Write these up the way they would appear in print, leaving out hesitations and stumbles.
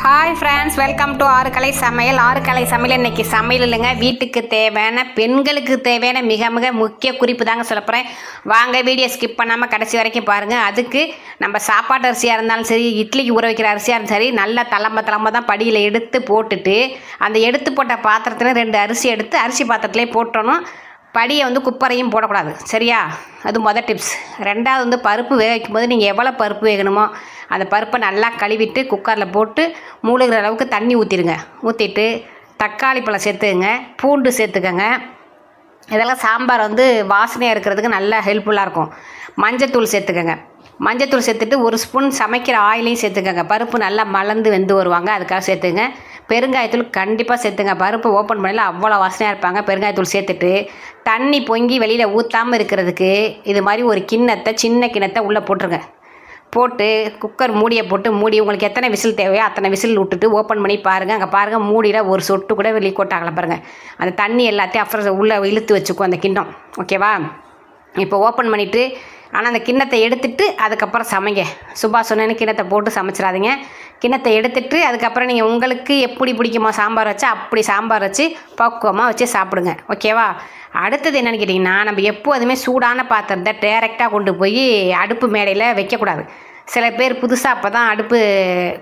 Hi friends, welcome to ஆறுக்கலை சமையல். ஆறுக்கலை சமையல் இன்றைக்கி சமையல் இல்லைங்க, வீட்டுக்கு தேவையான பெண்களுக்கு தேவையான மிக மிக முக்கிய குறிப்பு தாங்க சொல்ல போகிறேன். வாங்க, வீடியோ ஸ்கிப் பண்ணாமல் கடைசி வரைக்கும் பாருங்கள். அதுக்கு நம்ம சாப்பாட்டு அரிசியாக இருந்தாலும் சரி, இட்லிக்கு ஊற வைக்கிற அரிசியாக இருந்தாலும் சரி, நல்லா தளம்ப தான் படியில் எடுத்து போட்டுட்டு, அந்த எடுத்து போட்ட பாத்திரத்தில் 2 அரிசி எடுத்து அரிசி பாத்திரத்துலேயே போட்டணும். படியை குப்பரையும் போடக்கூடாது, சரியா? அது மொதல் டிப்ஸ். ரெண்டாவது பருப்பு வேக வைக்கும்போது நீங்கள் எவ்வளோ பருப்பு வேகணுமோ அந்த பருப்பை நல்லா கழுவிட்டு குக்கரில் போட்டு மூழ்கிற அளவுக்கு தண்ணி ஊற்றிடுங்க. ஊற்றிட்டு தக்காளி பழம் சேர்த்துக்கங்க, பூண்டு சேர்த்துக்கங்க. இதெல்லாம் சாம்பார் வாசனையாக இருக்கிறதுக்கு நல்லா ஹெல்ப்ஃபுல்லாக இருக்கும். மஞ்சத்தூள் சேர்த்துக்கங்க. மஞ்சத்தூள் சேர்த்துட்டு 1 ஸ்பூன் சமைக்கிற ஆயிலையும் சேர்த்துக்கங்க. பருப்பு நல்லா மலர்ந்து வெந்து வருவாங்க, அதுக்காக சேர்த்துங்க. பெருங்காயத்தூள் கண்டிப்பாக சேர்த்துங்க. பருப்பு ஓப்பன் பண்ணல அவ்வளோ வாசனையாக இருப்பாங்க. பெருங்காயத்தூள் சேர்த்துட்டு தண்ணி பொங்கி வெளியில் ஊற்றாமல் இருக்கிறதுக்கு இது மாதிரி ஒரு சின்ன கிண்ணத்தை உள்ளே போட்டுருங்க. போட்டு குக்கர் மூடியை போட்டு மூடி உங்களுக்கு எத்தனை விசில் தேவையோ அத்தனை விசில் விட்டுட்டு ஓப்பன் பண்ணி பாருங்கள். அங்கே பாருங்கள், மூடியில் ஒரு சொட்டு கூட வெளியே கொட்டாகலை பாருங்கள். அந்த தண்ணி எல்லாத்தையும் அப்புறம் உள்ளே இழுத்து வச்சுக்கும் அந்த கிண்ணம், ஓகேவா? இப்போ ஓப்பன் பண்ணிவிட்டு, ஆனால் அந்த கிண்ணத்தை எடுத்துகிட்டு அதுக்கப்புறம் சமைங்க. சுபா சொன்னேன்னு கிண்ணத்தை போட்டு சமைச்சிடாதீங்க. கிண்ணத்தை எடுத்துகிட்டு அதுக்கப்புறம் நீங்கள் உங்களுக்கு எப்படி பிடிக்குமா சாம்பார் வச்சா அப்படி சாம்பார் வச்சு பக்குவமாக வச்சு சாப்பிடுங்க, ஓகேவா? அடுத்தது என்னென்னு கேட்டிங்கன்னா, நம்ம எப்போதுமே சூடான பாத்திரத்தை டேரெக்டாக கொண்டு போய் அடுப்பு மேடையில் வைக்கக்கூடாது. சில பேர் புதுசாக அப்போ தான் அடுப்பு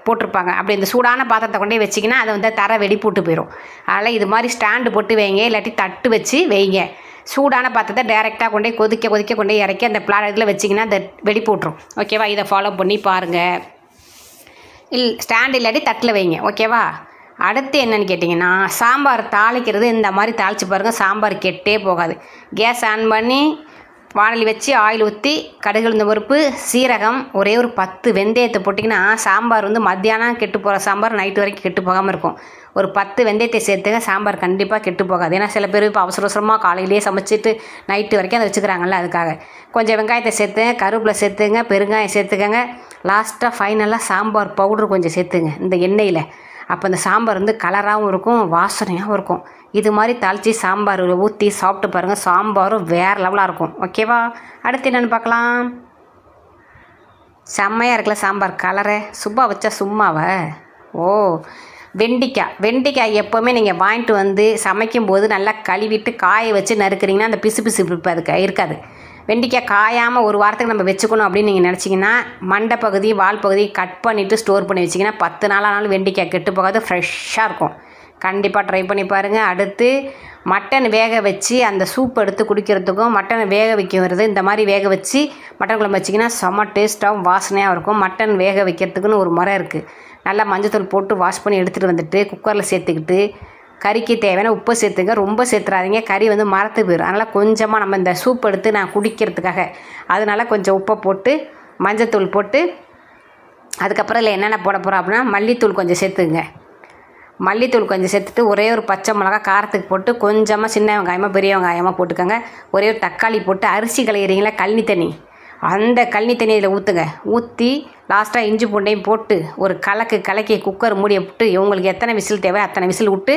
போட்டிருப்பாங்க. அப்படி இந்த சூடான பாத்திரத்தை கொண்டே வச்சிங்கன்னா அதை தர வெடி போட்டு போயிடும். அதனால் இது மாதிரி ஸ்டாண்டு போட்டு வைங்க, இல்லாட்டி தட்டு வச்சு வைங்க. சூடான பாத்திரத்தை டேரெக்டாக கொண்டே கொதிக்க கொண்டே இறக்கி அந்த இதில் வச்சிங்கன்னா அந்த வெடி போட்டுரும், ஓகேவா? இதை ஃபாலோ பண்ணி பாருங்கள். ஸ்டாண்ட் இல்லாட்டி தட்டில் வைங்க, ஓகேவா? அடுத்து என்னென்னு கேட்டிங்கன்னா, சாம்பார் தாளிக்கிறது இந்த மாதிரி தாளித்து பாருங்கள். சாம்பார் கெட்டே போகாது. கேஸ் ஆன் பண்ணி வானலி வச்சு ஆயில் ஊற்றி கடுகு உளுந்த பருப்பு சீரகம் ஒரே ஒரு 10 வெந்தயத்தை போட்டிங்கன்னா சாம்பார் மத்தியானம் கெட்டு போகிற சாம்பார் நைட்டு வரைக்கும் கெட்டு போகாமல் இருக்கும். ஒரு 10 வெந்தயத்தை சேர்த்துங்க, சாம்பார் கண்டிப்பாக கெட்டு போகாது. ஏன்னா சில பேர் இப்போ அவசரமாக காலையிலேயே சமைச்சிட்டு நைட்டு வரைக்கும் அதை வச்சுக்கிறாங்கல்ல, அதுக்காக. கொஞ்சம் வெங்காயத்தை சேர்த்துங்க, கருவேப்பிலை சேர்த்துங்க, பெருங்காயம் சேர்த்துக்கங்க. லாஸ்ட்டாக ஃபைனலாக சாம்பார் பவுடர் கொஞ்சம் சேர்த்துங்க இந்த எண்ணெயில். அப்போ அந்த சாம்பார் கலராகவும் இருக்கும், வாசனையாகவும் இருக்கும். இது மாதிரி தாளித்து சாம்பார் ஊற்றி சாப்பிட்டு பாருங்கள். சாம்பாரும் வேறு லெவலாக இருக்கும், ஓகேவா? அடுத்து என்னென்னு பார்க்கலாம். செம்மையாக இருக்குல்ல சாம்பார், கலரை சும்மா வச்சா சும்மாவை. ஓ, வெண்டைக்காய் எப்போவுமே நீங்கள் வாங்கிட்டு சமைக்கும்போது நல்லா கழுவிட்டு காய வச்சு நறுக்குறீங்கன்னா அந்த பிசு அதுக்கு இருக்காது. வெண்டைக்காய் காயாமல் ஒரு வாரத்துக்கு நம்ம வச்சுக்கணும் அப்படின்னு நீங்கள் நினச்சிங்கன்னா மண்டை பகுதி வால் பகுதி கட் பண்ணிவிட்டு ஸ்டோர் பண்ணி வச்சிங்கன்னா 10 நாளானாலும் வெண்டைக்காய் கெட்டு போகாது, ஃப்ரெஷ்ஷாக இருக்கும். கண்டிப்பாக ட்ரை பண்ணி பாருங்கள். அடுத்து மட்டன் வேக வச்சு அந்த சூப் எடுத்து குடிக்கிறதுக்கும் மட்டனை வேக வைக்கிறது இந்த மாதிரி வேக வச்சு மட்டன் குழம்பு வச்சிங்கன்னா செம்ம டேஸ்ட்டாகவும் வாசனையாக இருக்கும். மட்டன் வேக வைக்கிறதுக்குன்னு ஒரு முறை இருக்குது. நல்லா மஞ்சத்தூள் போட்டு வாஷ் பண்ணி எடுத்துகிட்டு வந்துட்டு குக்கரில் சேர்த்துக்கிட்டு கறிக்கு தேவையான உப்பு சேர்த்துங்க. ரொம்ப சேர்த்துறாதீங்க, கறி மரத்து போயிடும். அதனால் கொஞ்சமாக நம்ம இந்த சூப் எடுத்து நான் குடிக்கிறதுக்காக அதனால் கொஞ்சம் உப்பை போட்டு மஞ்சத்தூள் போட்டு அதுக்கப்புறம் இல்லை என்னென்ன போட போகிறோம் அப்படின்னா மல்லித்தூள் கொஞ்சம் சேர்த்துங்க. மல்லித்தூள் கொஞ்சம் சேர்த்துட்டு ஒரே ஒரு பச்சை மிளகா காரத்துக்கு போட்டு கொஞ்சமாக சின்ன வெங்காயமாக பெரிய வெங்காயமாக போட்டுக்கோங்க. ஒரே ஒரு தக்காளி போட்டு அரிசி களையிறீங்களா கழனி தண்ணி, அந்த கழனி தண்ணி இதில் ஊற்றுங்க. ஊற்றி லாஸ்ட்டாக இஞ்சி பூண்டையும் போட்டு ஒரு கலக்கி குக்கர் மூடியை போட்டு உங்களுக்கு எத்தனை விசில் தேவை அத்தனை விசில் விட்டு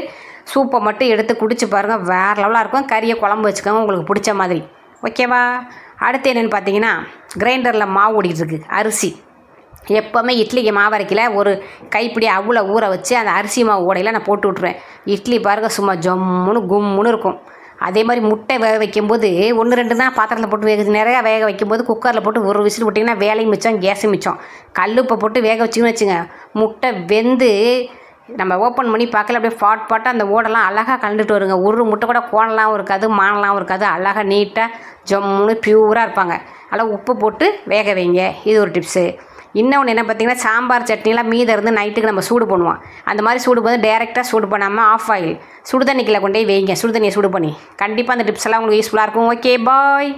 சூப்பை மட்டும் எடுத்து குடிச்சு பாருங்கள். வேறு லெவலாக இருக்கும். கறியை குழம்பு வச்சுக்கோங்க உங்களுக்கு பிடிச்ச மாதிரி, ஓகேவா? அடுத்து என்னென்னு பார்த்தீங்கன்னா, கிரைண்டரில் மாவு ஓடிட்டுருக்கு. அரிசி எப்போவுமே இட்லிக்கு மாவு அரைக்கல ஒரு கைப்பிடி அவ்வளோ ஊற வச்சு அந்த அரிசி மாவு ஓடையில் நான் போட்டு விட்ருவேன். இட்லி பாருங்கள் சும்மா ஜம்முன்னு கும்முன்னு இருக்கும். அதே மாதிரி முட்டை வேக வைக்கும்போது 1-2 தான் பாத்திரத்தில் போட்டு நிறையா வேக வைக்கும்போது குக்கரில் போட்டு ஒரு விசில் விட்டிங்கன்னா வேலையும் மிச்சம், கேஸும் மிச்சம். கல்லுப்பை போட்டு வேக வச்சிங்கன்னு வச்சுங்க, முட்டை வெந்து நம்ம ஓப்பன் பண்ணி பார்க்கல அப்படியே பாட்டாக அந்த ஓடெல்லாம் அழகாக கலந்துட்டு வருங்க. ஒரு முட்டை கூட கோணலாம் இருக்காது, மானலாம் இருக்காது, அழகாக நீட்டாக ஜம்முன்னு பியூராக இருப்பாங்க. அதனால் உப்பு போட்டு வேக வைங்க. இது ஒரு டிப்ஸு. இன்னொன்று என்ன பார்த்தீங்கன்னா, சாம்பார் சட்னிலாம் மீதம் இருந்து நைட்டுக்கு நம்ம சூடு பண்ணுவோம். அந்த மாதிரி சூடு பண்ணி டேரெக்டாக சூடு பண்ணாமல் ஆஃப் ஆயில் சுடுதண்ணிக்கில் கொண்டே வைங்க. சுடுதண்ணியை சூடு பண்ணி. கண்டிப்பாக அந்த டிப்ஸ் எல்லாம் உங்களுக்கு யூஸ்ஃபுல்லாக இருக்கும். ஓகே, பாய்.